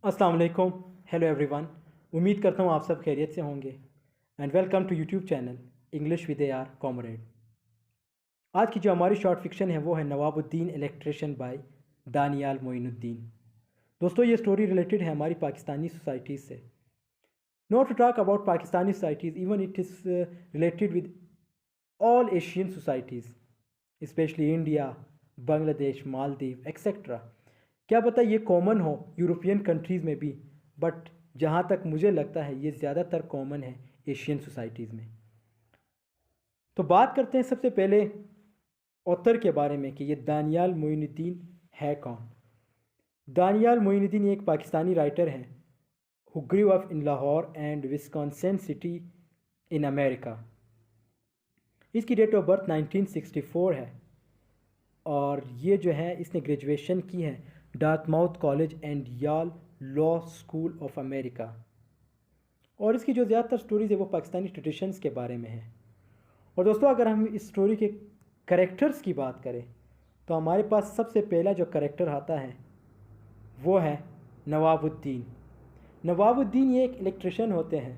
अस्सलाम वालेकुम। Hello everyone. उम्मीद करता हूँ आप सब खैरियत से होंगे and welcome to YouTube channel English with AR comrade. आज की जो हमारी शॉर्ट फिक्शन है वो है नवाबुद्दीन इलेक्ट्रिशियन बाय दानियाल मोइनुद्दीन। दोस्तों, ये स्टोरी रिलेटेड है हमारी पाकिस्तानी सोसाइटीज़ से। Not to talk about Pakistani societies, even it is related with all Asian societies, specially India, Bangladesh, Maldives etcetera. क्या पता ये कॉमन हो यूरोपियन कंट्रीज़ में भी, बट जहाँ तक मुझे लगता है ये ज़्यादातर कॉमन है एशियन सोसाइटीज़ में। तो बात करते हैं सबसे पहले ऑथर के बारे में कि ये दानियाल मोइनुद्दीन है कौन। दानियाल मोइनुद्दीन एक पाकिस्तानी राइटर हैं who grew up in Lahore and Wisconsin city in America. इसकी डेट ऑफ बर्थ 1964 है और ये जो है इसने ग्रेजुएशन की है डार्टमाउथ कॉलेज एंड याल लॉ स्कूल ऑफ अमेरिका। और इसकी जो ज़्यादातर स्टोरीज़ है वो पाकिस्तानी ट्रेडिशंस के बारे में है। और दोस्तों, अगर हम इस स्टोरी के कैरेक्टर्स की बात करें तो हमारे पास सबसे पहला जो कैरेक्टर आता है वो है नवाबुद्दीन। नवाबुद्दीन ये एक इलेक्ट्रिशियन होते हैं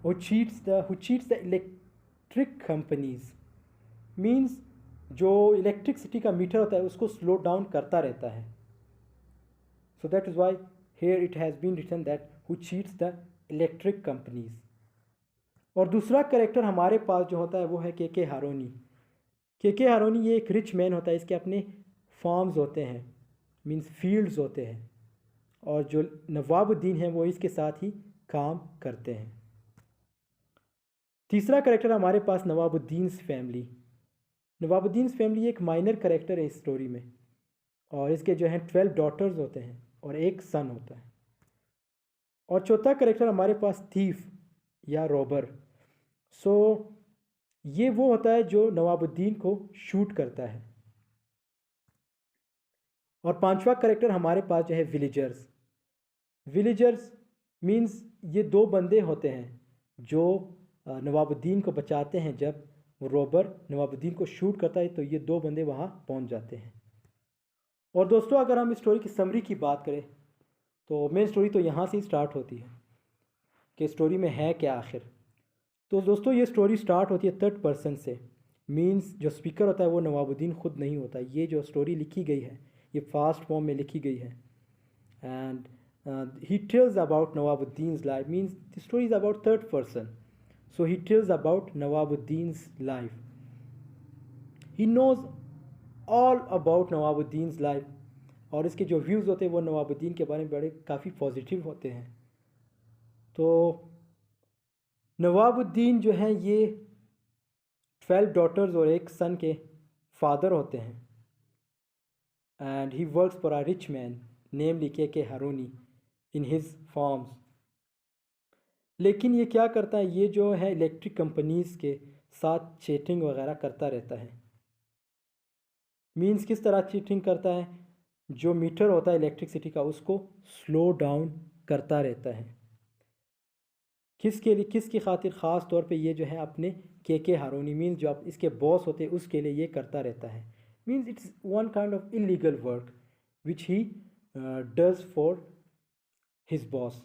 who cheats the electric companies. Means जो इलेक्ट्रिसिटी का मीटर होता है उसको स्लो डाउन करता रहता है। So that is why here it has been written that who cheats the electric companies. और दूसरा कैरेक्टर हमारे पास जो होता है वो है के हारोनी। के हारोनी ये एक रिच मैन होता है, इसके अपने फार्म्स होते हैं, मीन्स फील्ड्स होते हैं, और जो नवाबुद्दीन हैं वो इसके साथ ही काम करते हैं। तीसरा कैरेक्टर हमारे पास नवाबुद्दीन्स फैमिली। नवाबुद्दीन्स फैमिली एक माइनर कैरेक्टर है इस स्टोरी में, और इसके जो हैं 12 डॉटर्स होते हैं और एक सन होता है। और चौथा कैरेक्टर हमारे पास थीफ या रॉबर। सो ये वो होता है जो नवाबुद्दीन को शूट करता है। और पांचवा कैरेक्टर हमारे पास जो है विलेजर्स। विलेजर्स मीन्स ये दो बंदे होते हैं जो नवाबुद्दीन को बचाते हैं। जब वो रॉबर नवाबुद्दीन को शूट करता है तो ये दो बंदे वहाँ पहुँच जाते हैं। और दोस्तों, अगर हम इस स्टोरी की समरी की बात करें तो मेन स्टोरी तो यहाँ से ही स्टार्ट होती है कि स्टोरी में है क्या आखिर। तो दोस्तों, ये स्टोरी स्टार्ट होती है थर्ड पर्सन से। मीन्स जो स्पीकर होता है वो नवाबुद्दीन खुद नहीं होता। ये जो स्टोरी लिखी गई है ये फास्ट फॉर्म में लिखी गई है and he tells about Nawabuddin's life. Means the story is about third person, so he tells about Nawabuddin's life. He knows all about Nawabuddin's life, और इसके जो व्यूज़ होते हैं वो नवाबुद्दीन के बारे में बड़े काफ़ी पॉजिटिव होते हैं। तो नवाबुद्दीन जो हैं ये 12 डॉटर्स और एक सन के फादर होते हैं and he works for a rich man namely K Harouni in his forms. लेकिन ये क्या करता है, ये जो है इलेक्ट्रिक कंपनीज़ के साथ चीटिंग वगैरह करता रहता है। मींस किस तरह चीटिंग करता है, जो मीटर होता है इलेक्ट्रिसिटी का उसको स्लो डाउन करता रहता है। किसके लिए, किसकी खातिर? ख़ास तौर पे ये जो है अपने के हारूनी मीन्स जो आप इसके बॉस होते हैं उसके लिए ये करता रहता है। Means it's one kind of illegal work which he does for his boss.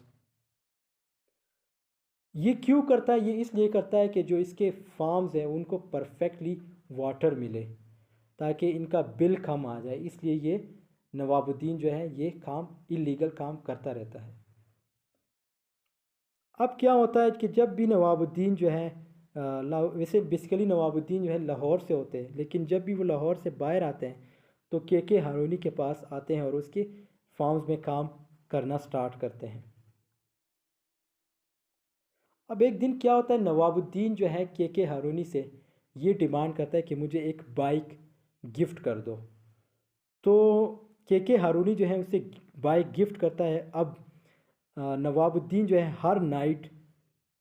ये क्यों करता है? ये इसलिए करता है कि जो इसके फार्म्स हैं उनको परफेक्टली वाटर मिले ताकि इनका बिल कम आ जाए। इसलिए ये नवाबुद्दीन जो है ये काम इलीगल काम करता रहता है। अब क्या होता है कि जब भी नवाबुद्दीन जो है वैसे बेसिकली नवाबुद्दीन जो है लाहौर से होते हैं, लेकिन जब भी वो लाहौर से बाहर आते हैं तो के हारूनी के पास आते हैं और उसके फार्म्स में काम करना स्टार्ट करते हैं। अब एक दिन क्या होता है, नवाबुद्दीन जो है के हारूनी से ये डिमांड करता है कि मुझे एक बाइक गिफ्ट कर दो। तो के हारूनी जो है उसे बाइक गिफ्ट करता है। अब नवाबुद्दीन जो है हर नाइट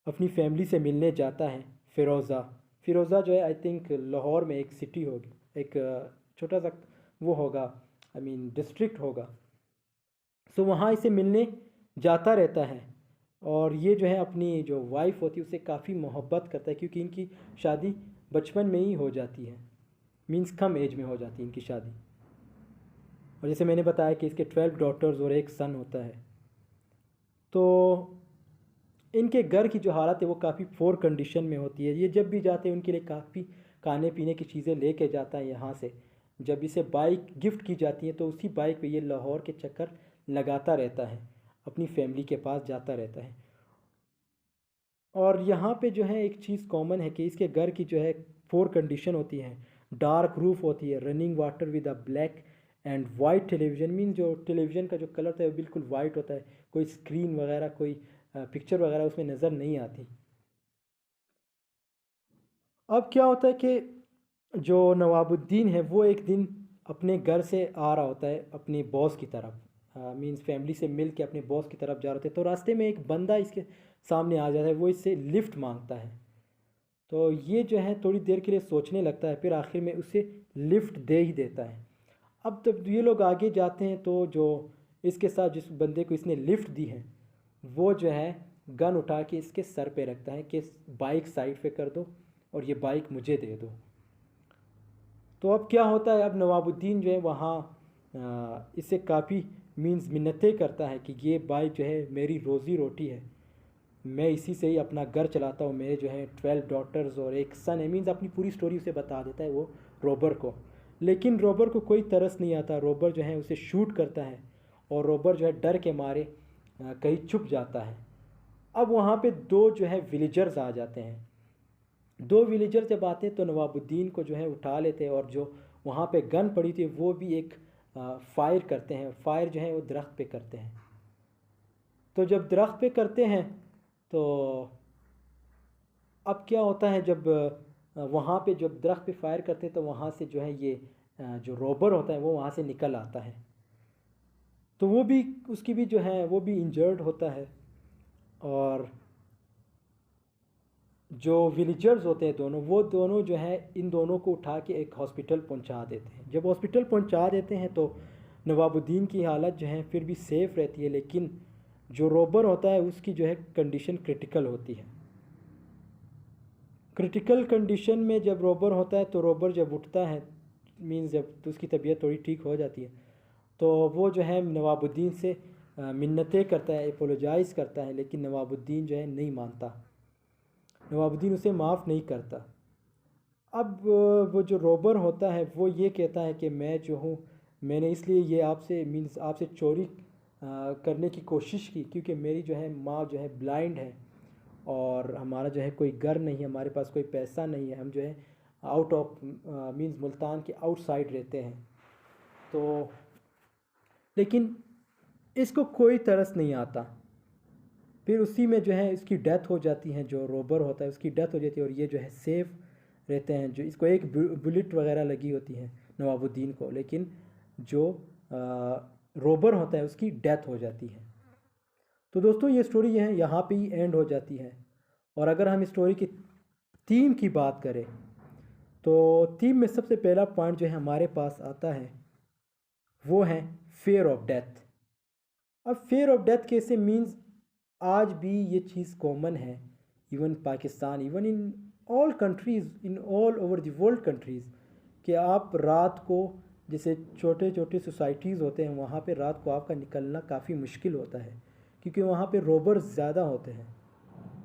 अपनी फैमिली से मिलने जाता है फ़िरोज़ा। फ़िरोज़ा जो है आई थिंक लाहौर में एक सिटी होगी, एक छोटा सा वो होगा, आई मीन डिस्ट्रिक्ट होगा। सो वहाँ इसे मिलने जाता रहता है और ये जो है अपनी जो वाइफ होती है उससे काफ़ी मोहब्बत करता है क्योंकि इनकी शादी बचपन में ही हो जाती है। मीन्स कम एज में हो जाती है इनकी शादी। और जैसे मैंने बताया कि इसके 12 डॉटर्स और एक सन होता है। तो इनके घर की जो हालत है वो काफ़ी पोर कंडीशन में होती है। ये जब भी जाते हैं उनके लिए काफ़ी खाने पीने की चीज़ें लेके जाता है यहाँ से। जब इसे बाइक गिफ्ट की जाती है तो उसी बाइक पे ये लाहौर के चक्कर लगाता रहता है, अपनी फैमिली के पास जाता रहता है। और यहाँ पे जो है एक चीज़ कॉमन है कि इसके घर की जो है फोर कंडीशन होती हैं। डार्क रूफ होती है, running water with a black and white television, mean जो टेलीविज़न का जो कलर होता है वो बिल्कुल वाइट होता है, कोई स्क्रीन वगैरह कोई पिक्चर वगैरह उसमें नज़र नहीं आती। अब क्या होता है कि जो नवाबुद्दीन है वो एक दिन अपने घर से आ रहा होता है अपने बॉस की तरफ, मींस फैमिली से मिल के अपने बॉस की तरफ जा रहे थे। तो रास्ते में एक बंदा इसके सामने आ जाता है, वो इससे लिफ्ट मांगता है। तो ये जो है थोड़ी देर के लिए सोचने लगता है, फिर आखिर में उसे लिफ्ट दे ही देता है। अब जब ये लोग आगे जाते हैं तो जो इसके साथ जिस बंदे को इसने लिफ्ट दी है वो जो है गन उठा के इसके सर पे रखता है कि बाइक साइड पे कर दो और ये बाइक मुझे दे दो। तो अब क्या होता है, अब नवाबुद्दीन जो है वहाँ इससे काफ़ी मीन्स मिन्नतें करता है कि ये बाइक जो है मेरी रोज़ी रोटी है, मैं इसी से ही अपना घर चलाता हूँ, मेरे जो है 12 डॉटर्स और एक सन है। मीन्स अपनी पूरी स्टोरी उसे बता देता है वो रोबर को। लेकिन रोबर को कोई तरस नहीं आता, रोबर जो है उसे शूट करता है और रोबर जो है डर के मारे कहीं छुप जाता है। अब वहाँ पे दो जो है विलेजर्स आ जाते हैं। दो विलेजर जब आते हैं तो नवाबुद्दीन को जो है उठा लेते हैं और जो वहाँ पे गन पड़ी थी वो भी एक फायर करते हैं। फायर जो है वो दरख्त पे करते हैं। तो जब दरख्त पे करते हैं तो अब क्या होता है, जब वहाँ पे जब दरख्त पे फायर करते हैं तो वहाँ से जो है ये जो रोबर होता है वो वहाँ से निकल आता है। तो वो भी उसकी भी जो है वो भी इंजर्ड होता है। और जो विलेजर्स होते हैं दोनों, वो दोनों जो है इन दोनों को उठा के एक हॉस्पिटल पहुंचा देते हैं। जब हॉस्पिटल पहुंचा देते हैं तो नवाबुद्दीन की हालत जो है फिर भी सेफ़ रहती है, लेकिन जो रोबर होता है उसकी जो है कंडीशन क्रिटिकल होती है। क्रिटिकल कंडीशन में जब रोबर होता है तो रोबर जब उठता है, मीन्स जब तो उसकी तबीयत थोड़ी ठीक हो जाती है, तो वो जो है नवाबुद्दीन से मिन्नतें करता है, अपोलोजाइज़ करता है, लेकिन नवाबुद्दीन जो है नहीं मानता, नवाबुद्दीन उसे माफ़ नहीं करता। अब वो जो रोबर होता है वो ये कहता है कि मैं जो हूँ, मैंने इसलिए ये आपसे मीन्स आपसे चोरी करने की कोशिश की क्योंकि मेरी जो है माँ जो है ब्लाइंड है और हमारा जो है कोई घर नहीं है, हमारे पास कोई पैसा नहीं है, हम जो है आउट ऑफ मीन्स मुल्तान के आउटसाइड रहते हैं। तो लेकिन इसको कोई तरस नहीं आता। फिर उसी में जो है इसकी डेथ हो जाती है, जो रोबर होता है उसकी डेथ हो जाती है और ये जो है सेफ रहते हैं। जो इसको एक बुलेट वगैरह लगी होती है नवाबुद्दीन को, लेकिन जो रोबर होता है उसकी डेथ हो जाती है। तो दोस्तों ये स्टोरी है यहाँ पे ही एंड हो जाती है। और अगर हम स्टोरी की थीम की बात करें तो थीम में सबसे पहला पॉइंट जो है हमारे पास आता है वो है फेयर ऑफ डेथ। अब फेयर ऑफ डेथ कैसे, मीन्स आज भी ये चीज़ कॉमन है, even Pakistan, even in all countries, in all over the world countries, कि आप रात को जैसे छोटे छोटे सोसाइटीज़ होते हैं वहाँ पे रात को आपका निकलना काफ़ी मुश्किल होता है क्योंकि वहाँ पे रोबर्स ज़्यादा होते हैं।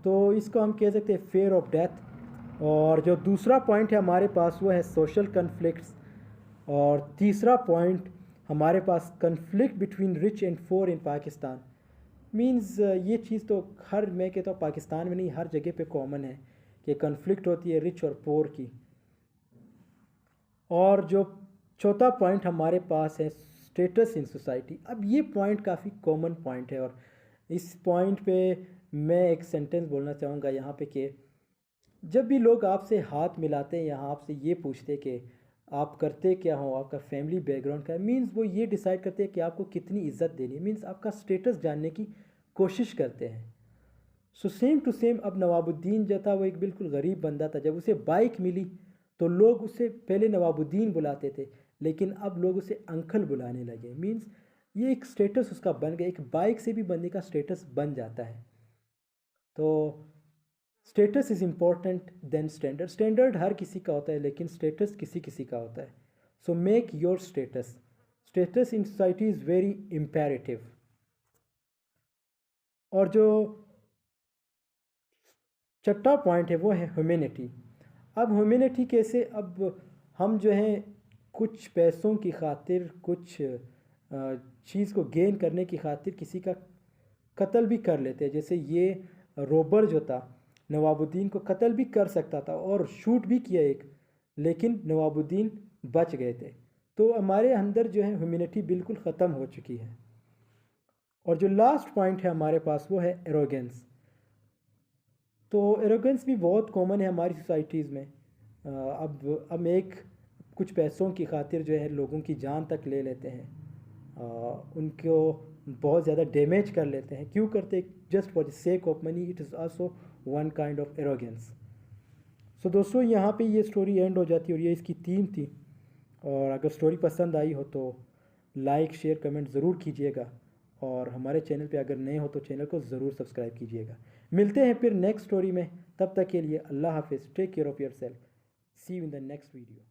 तो इसको हम कह सकते हैं फेयर ऑफ डेथ। और जो दूसरा पॉइंट है हमारे पास वो है सोशल कन्फ्लिक्ट्स। और तीसरा पॉइंट हमारे पास conflict between rich and poor in Pakistan. Means ये चीज़ तो हर, मैं कहता हूँ पाकिस्तान में नहीं हर जगह पे कॉमन है कि कन्फ्लिक्ट होती है रिच और पोर की। और जो चौथा पॉइंट हमारे पास है स्टेटस इन सोसाइटी। अब ये पॉइंट काफ़ी कॉमन पॉइंट है और इस पॉइंट पे मैं एक सेंटेंस बोलना चाहूँगा यहाँ पे कि जब भी लोग आपसे हाथ मिलाते हैं या आपसे ये पूछते हैं कि आप करते क्या हो, आपका फैमिली बैकग्राउंड क्या है, मीन्स वो ये डिसाइड करते हैं कि आपको कितनी इज्जत देनी है, मीन्स आपका स्टेटस जानने की कोशिश करते हैं। सो सेम टू सेम अब नवाबुद्दीन जो था वो एक बिल्कुल गरीब बंदा था। जब उसे बाइक मिली तो लोग उसे पहले नवाबुद्दीन बुलाते थे, लेकिन अब लोग उसे अंकल बुलाने लगे। मीन्स ये एक स्टेटस उसका बन गया, एक बाइक से भी बंदे का स्टेटस बन जाता है। तो status is important than standard. Standard हर किसी का होता है लेकिन स्टेटस किसी किसी का होता है। So make your status. Status in society is very imperative. और जो छठा पॉइंट है वो है ह्यूमैनिटी। अब ह्यूमैनिटी कैसे, अब हम जो हैं कुछ पैसों की खातिर, कुछ चीज़ को गेन करने की खातिर किसी का कत्ल भी कर लेते हैं। जैसे ये रोबर जो था, नवाबुद्दीन को कत्ल भी कर सकता था और शूट भी किया एक, लेकिन नवाबुद्दीन बच गए थे। तो हमारे अंदर जो है ह्यूमैनिटी बिल्कुल ख़त्म हो चुकी है। और जो लास्ट पॉइंट है हमारे पास वो है एरोगेंस। तो एरोगेंस भी बहुत कॉमन है हमारी सोसाइटीज़ में। अब हम एक कुछ पैसों की खातिर जो है लोगों की जान तक ले लेते हैं, उनको बहुत ज़्यादा डैमेज कर लेते हैं। क्यों करते? Just for the sake of money. It is also one kind of arrogance. So दोस्तों, यहाँ पे ये स्टोरी एंड हो जाती है और ये इसकी थीम थी। और अगर स्टोरी पसंद आई हो तो लाइक शेयर कमेंट ज़रूर कीजिएगा, और हमारे चैनल पे अगर नए हो तो चैनल को ज़रूर सब्सक्राइब कीजिएगा। मिलते हैं फिर नेक्स्ट स्टोरी में, तब तक के लिए अल्लाह हाफिज़। Take care of yourself. See you in the next video.